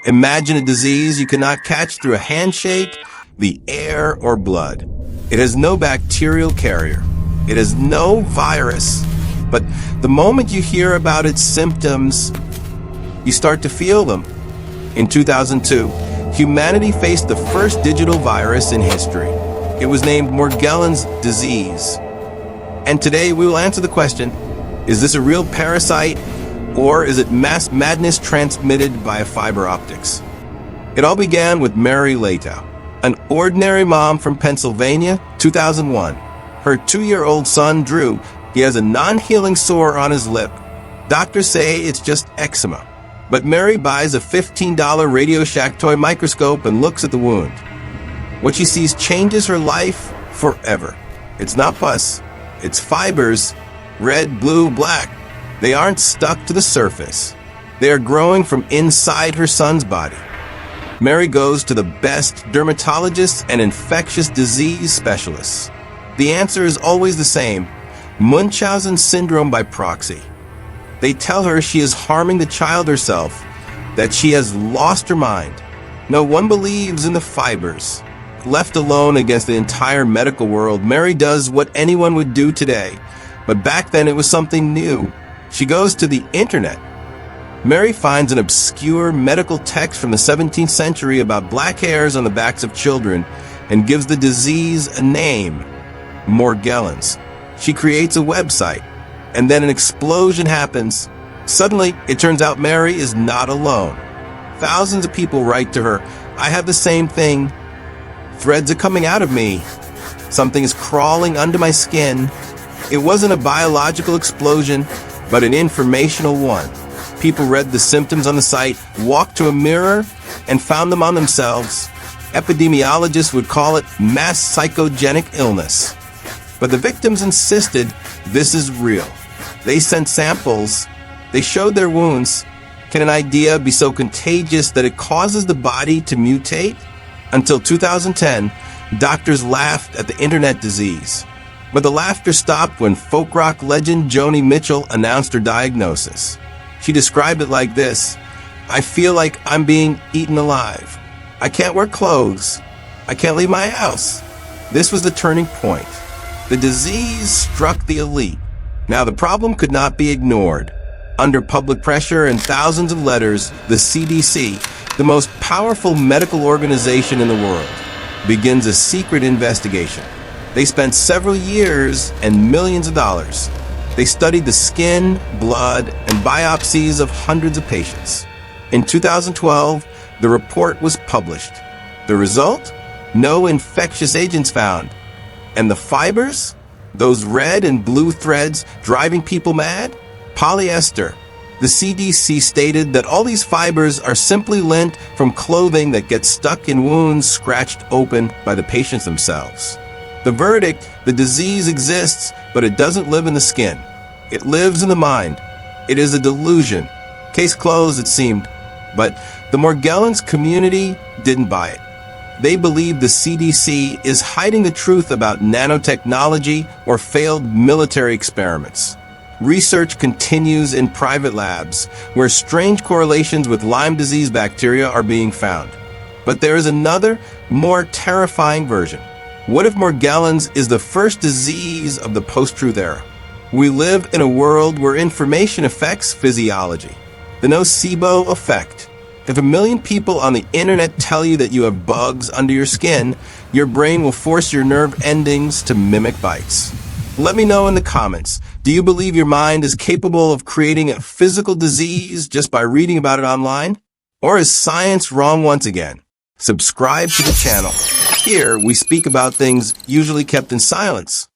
Imagine a disease you cannot catch through a handshake, the air, or blood. It has no bacterial carrier. It has no virus. But the moment you hear about its symptoms, you start to feel them. In 2002, humanity faced the first digital virus in history. It was named Morgellons Disease. And today we will answer the question, is this a real parasite or is it mass madness transmitted via fiber optics? It all began with Mary Latow, an ordinary mom from Pennsylvania, 2001. Her 2-year-old son, Drew, he has a non-healing sore on his lip. Doctors say it's just eczema. But Mary buys a $15 Radio Shack toy microscope and looks at the wound. What she sees changes her life forever. It's not pus, it's fibers, red, blue, black. They aren't stuck to the surface. They are growing from inside her son's body. Mary goes to the best dermatologists and infectious disease specialists. The answer is always the same: Munchausen syndrome by proxy. They tell her she is harming the child herself, that she has lost her mind. No one believes in the fibers. Left alone against the entire medical world, Mary does what anyone would do today. But back then it was something new. She goes to the internet. Mary finds an obscure medical text from the 17th century about black hairs on the backs of children and gives the disease a name: Morgellons. She creates a website, and then an explosion happens. Suddenly, it turns out Mary is not alone. Thousands of people write to her, "I have the same thing. Threads are coming out of me. Something is crawling under my skin." It wasn't a biological explosion, but an informational one. People read the symptoms on the site, walked to a mirror, and found them on themselves. Epidemiologists would call it mass psychogenic illness. But the victims insisted this is real. They sent samples. They showed their wounds. Can an idea be so contagious that it causes the body to mutate? Until 2010, doctors laughed at the internet disease. But the laughter stopped when folk rock legend Joni Mitchell announced her diagnosis. She described it like this: "I feel like I'm being eaten alive. I can't wear clothes. I can't leave my house." This was the turning point. The disease struck the elite. Now the problem could not be ignored. Under public pressure and thousands of letters, the CDC, the most powerful medical organization in the world, begins a secret investigation. They spent several years and millions of dollars. They studied the skin, blood, and biopsies of hundreds of patients. In 2012, the report was published. The result? No infectious agents found. And the fibers? Those red and blue threads driving people mad? Polyester. The CDC stated that all these fibers are simply lint from clothing that gets stuck in wounds scratched open by the patients themselves. The verdict: the disease exists, but it doesn't live in the skin. It lives in the mind. It is a delusion. Case closed, it seemed. But the Morgellons community didn't buy it. They believe the CDC is hiding the truth about nanotechnology or failed military experiments. Research continues in private labs, where strange correlations with Lyme disease bacteria are being found. But there is another, more terrifying version. What if Morgellons is the first disease of the post-truth era? We live in a world where information affects physiology. The nocebo effect. If 1 million people on the internet tell you that you have bugs under your skin, your brain will force your nerve endings to mimic bites. Let me know in the comments. Do you believe your mind is capable of creating a physical disease just by reading about it online? Or is science wrong once again? Subscribe to the channel. Here we speak about things usually kept in silence.